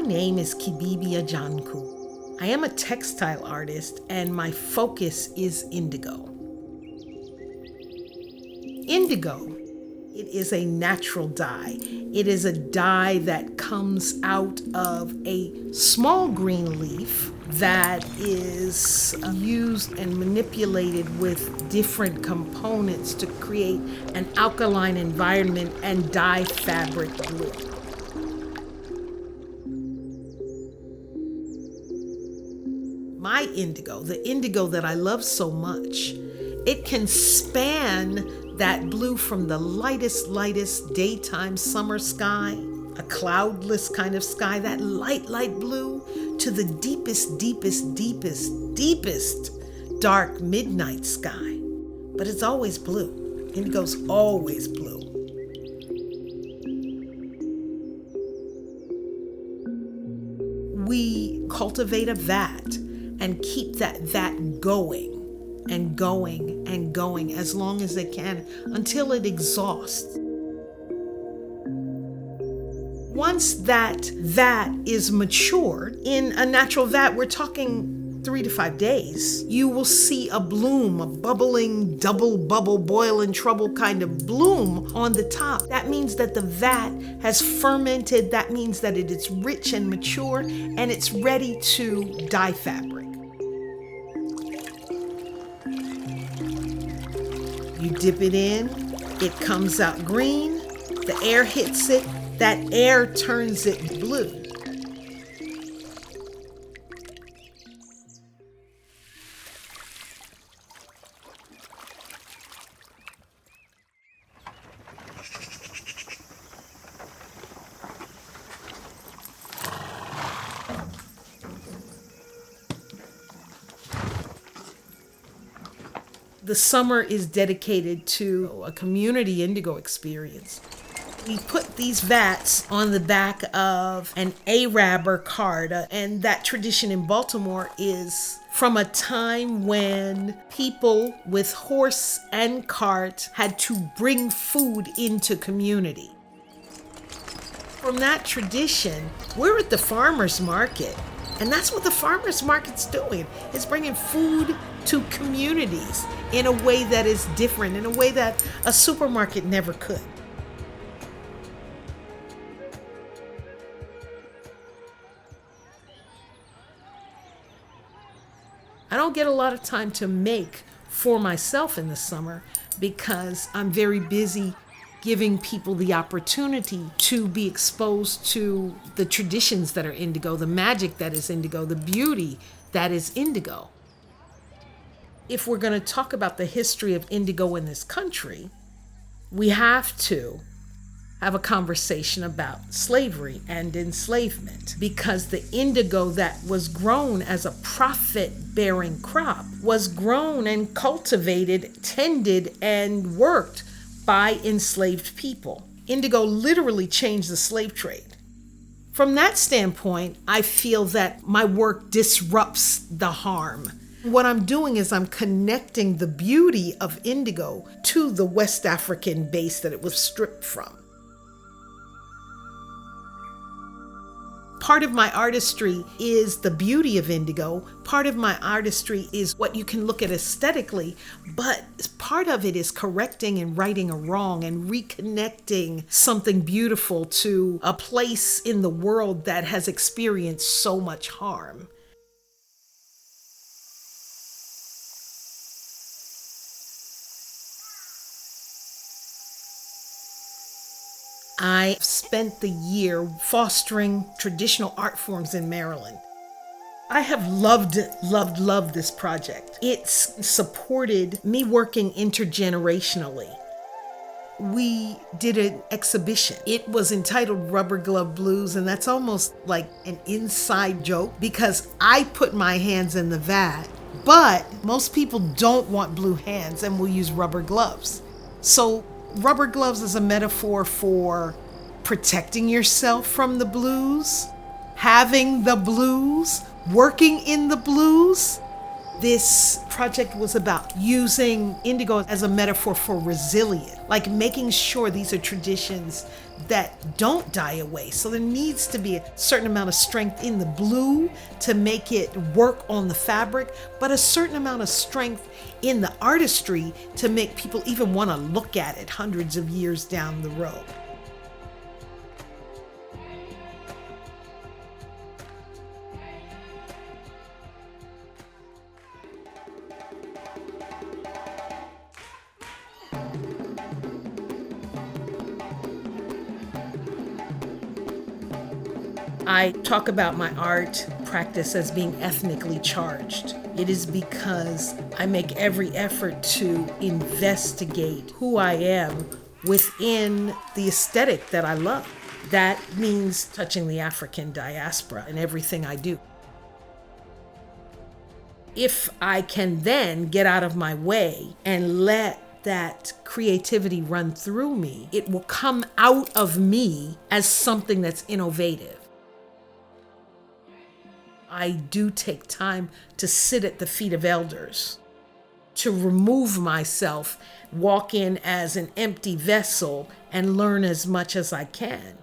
name is Kibibi Ajanku. I am a textile artist and my focus is indigo. Indigo, it is a natural dye. It is a dye that comes out of a small green leaf that is used and manipulated with different components to create an alkaline environment and dye fabric blue. My indigo, the indigo that I love so much, it can span that blue from the lightest daytime summer sky, a cloudless kind of sky, that light blue, to the deepest dark midnight sky. But it's always blue. Indigo's always blue. We cultivate a vat and keep that vat going and going and going as long as it can until it exhausts. Once that vat is matured, in a natural vat, we're talking 3 to 5 days, you will see a bloom, a bubbling, double bubble, boiling trouble kind of bloom on the top. That means that the vat has fermented. That means that it is rich and mature and it's ready to dye fabric. You dip it in, it comes out green, the air hits it, that air turns it blue. The summer is dedicated to a community indigo experience. We put these vats on the back of an Arab or cart, and that tradition in Baltimore is from a time when people with horse and cart had to bring food into community. From that tradition, we're at the farmer's market, and that's what the farmer's market's doing. It's bringing food to communities in a way that is different, in a way that a supermarket never could. I don't get a lot of time to make for myself in the summer because I'm very busy giving people the opportunity to be exposed to the traditions that are indigo, the magic that is indigo, the beauty that is indigo. If we're going to talk about the history of indigo in this country, we have to have a conversation about slavery and enslavement, because the indigo that was grown as a profit-bearing crop was grown and cultivated, tended, and worked by enslaved people. Indigo literally changed the slave trade. From that standpoint, I feel that my work disrupts the harm. What I'm doing is I'm connecting the beauty of indigo to the West African base that it was stripped from. Part of my artistry is the beauty of indigo. Part of my artistry is what you can look at aesthetically, but part of it is correcting and righting a wrong and reconnecting something beautiful to a place in the world that has experienced so much harm. I spent the year fostering traditional art forms in Maryland. I have loved this project. It's supported me working intergenerationally. We did an exhibition. It was entitled Rubber Glove Blues, and that's almost like an inside joke because I put my hands in the vat, but most people don't want blue hands and will use rubber gloves. So rubber gloves is a metaphor for protecting yourself from the blues, having the blues, working in the blues. This project was about using indigo as a metaphor for resilience, like making sure these are traditions that don't die away. So there needs to be a certain amount of strength in the blue to make it work on the fabric, but a certain amount of strength in the artistry to make people even want to look at it hundreds of years down the road. I talk about my art practice as being ethnically charged. It is because I make every effort to investigate who I am within the aesthetic that I love. That means touching the African diaspora in everything I do. If I can then get out of my way and let that creativity run through me, it will come out of me as something that's innovative. I do take time to sit at the feet of elders, to remove myself, walk in as an empty vessel, and learn as much as I can,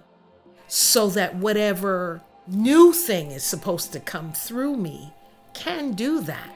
so that whatever new thing is supposed to come through me can do that.